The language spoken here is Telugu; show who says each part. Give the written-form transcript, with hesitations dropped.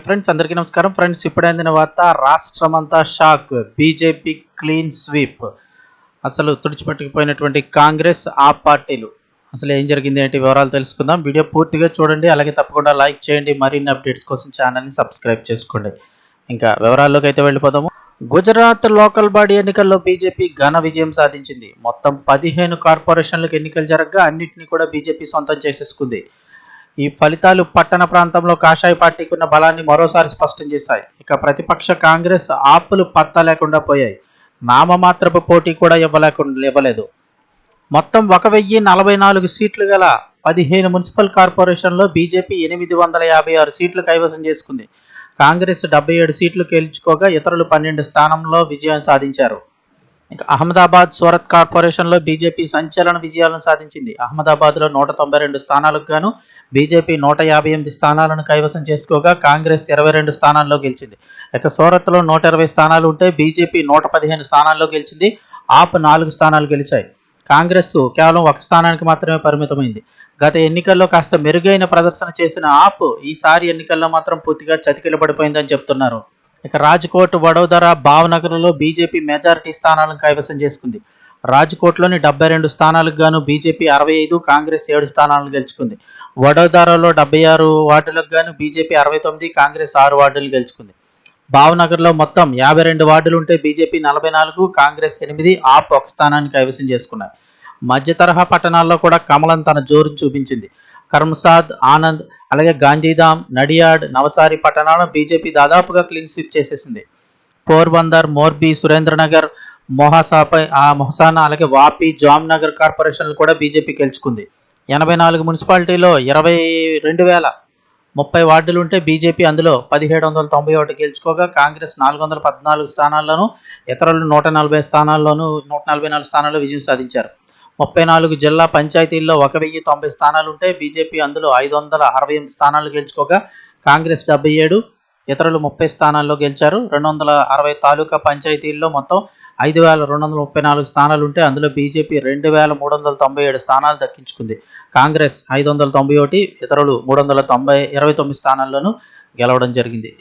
Speaker 1: ఫ్రెండ్స్ అందరికీ నమస్కారం. ఫ్రెండ్స్ ఇప్పుడే అందిన వార్త, రాష్ట్రమంతా షాక్. BJP clean sweep. అసలు తుడిచిపెట్టుకుపోయినటువంటి కాంగ్రెస్ ఆ పార్టీలు అసలు ఏం జరిగింది ఏంటి వివరాలు తెలుసుకుందాం. వీడియో పూర్తిగా చూడండి, అలాగే తప్పకుండా లైక్ చేయండి. మరిన్ని అప్డేట్స్ కోసం ఛానల్ని సబ్స్క్రైబ్ చేసుకోండి. ఇంకా వివరాల్లోకి అయితే వెళ్ళిపోదాము. గుజరాత్ లోకల్ బాడీ ఎన్నికల్లో బీజేపీ ఘన విజయం సాధించింది. మొత్తం 15 కార్పొరేషన్లకు ఎన్నికలు జరగగా అన్నింటినీ కూడా బీజేపీ సొంతం చేసేసుకుంది. ఈ ఫలితాలు పట్టణ ప్రాంతంలో కాషాయ పార్టీకి ఉన్న బలాన్ని మరోసారి స్పష్టం చేశాయి. ఇక ప్రతిపక్ష కాంగ్రెస్ ఆపులు పత్తా లేకుండా పోయాయి. నామమాత్రపు పోటీ కూడా ఇవ్వలేదు. మొత్తం 1044 సీట్లు గల 15 మున్సిపల్ కార్పొరేషన్లో బీజేపీ 856 సీట్లు కైవసం చేసుకుంది. కాంగ్రెస్ 77 సీట్లు గెలుచుకోగా ఇతరులు 12 స్థానంలో విజయం సాధించారు. ఇక అహ్మదాబాద్, సూరత్ కార్పొరేషన్లో బీజేపీ సంచలన విజయాలను సాధించింది. అహ్మదాబాద్లో 192 స్థానాలకు గాను బీజేపీ 158 స్థానాలను కైవసం చేసుకోగా కాంగ్రెస్ 22 స్థానాల్లో గెలిచింది. ఇక సూరత్లో 120 స్థానాలు ఉంటే బీజేపీ 115 స్థానాల్లో గెలిచింది. ఆప్ 4 స్థానాలు గెలిచాయి. కాంగ్రెస్ కేవలం 1 స్థానానికి మాత్రమే పరిమితమైంది. గత ఎన్నికల్లో కాస్త మెరుగైన ప్రదర్శన చేసిన ఆప్ ఈసారి ఎన్నికల్లో మాత్రం పూర్తిగా చతికిలబడిపోయిందని చెప్తున్నారు. ఇక రాజ్కోట్, వడోదర, భావనగర్లో బీజేపీ మెజారిటీ స్థానాలను కైవసం చేసుకుంది. రాజ్కోట్లోని 72 స్థానాలకు గాను బీజేపీ 65, కాంగ్రెస్ 7 స్థానాలను గెలుచుకుంది. వడోదరలో 76 వార్డులకు గాను బీజేపీ 69, కాంగ్రెస్ 6 వార్డులు గెలుచుకుంది. భావనగర్లో మొత్తం 52 వార్డులు ఉంటే బీజేపీ 44, కాంగ్రెస్ 8, ఆప్ 1 స్థానాన్ని కైవసం చేసుకున్నాయి. మధ్య తరహా పట్టణాల్లో కూడా కమలం తన జోరును చూపించింది. కర్మసాద్, ఆనంద్, అలాగే గాంధీధామ్, నడియాడ్, నవసారి పట్టణాలను బీజేపీ దాదాపుగా క్లీన్ స్వీప్ చేసేసింది. పోర్బందర్, మోర్బీ, సురేంద్రనగర్, మొహసానా, అలాగే వాపి, జామ్నగర్ కార్పొరేషన్లు కూడా బీజేపీ గెలుచుకుంది. 84 మున్సిపాలిటీలో 22,030 వార్డులు ఉంటే బీజేపీ అందులో 1791 గెలుచుకోగా కాంగ్రెస్ 414 స్థానాల్లోనూ, ఇతరులు 144 స్థానాల్లో విజయం సాధించారు. 34 జిల్లా పంచాయతీల్లో 1090 స్థానాలు ఉంటే బీజేపీ అందులో 568 స్థానాలు గెలుచుకోగా కాంగ్రెస్ 77, ఇతరులు 30 స్థానాల్లో గెలిచారు. 260 తాలూకా పంచాయతీల్లో మొత్తం 5,234 స్థానాలు ఉంటే అందులో బీజేపీ 2,397 స్థానాలు దక్కించుకుంది. కాంగ్రెస్ 591, ఇతరులు 329 స్థానాల్లోనూ గెలవడం జరిగింది.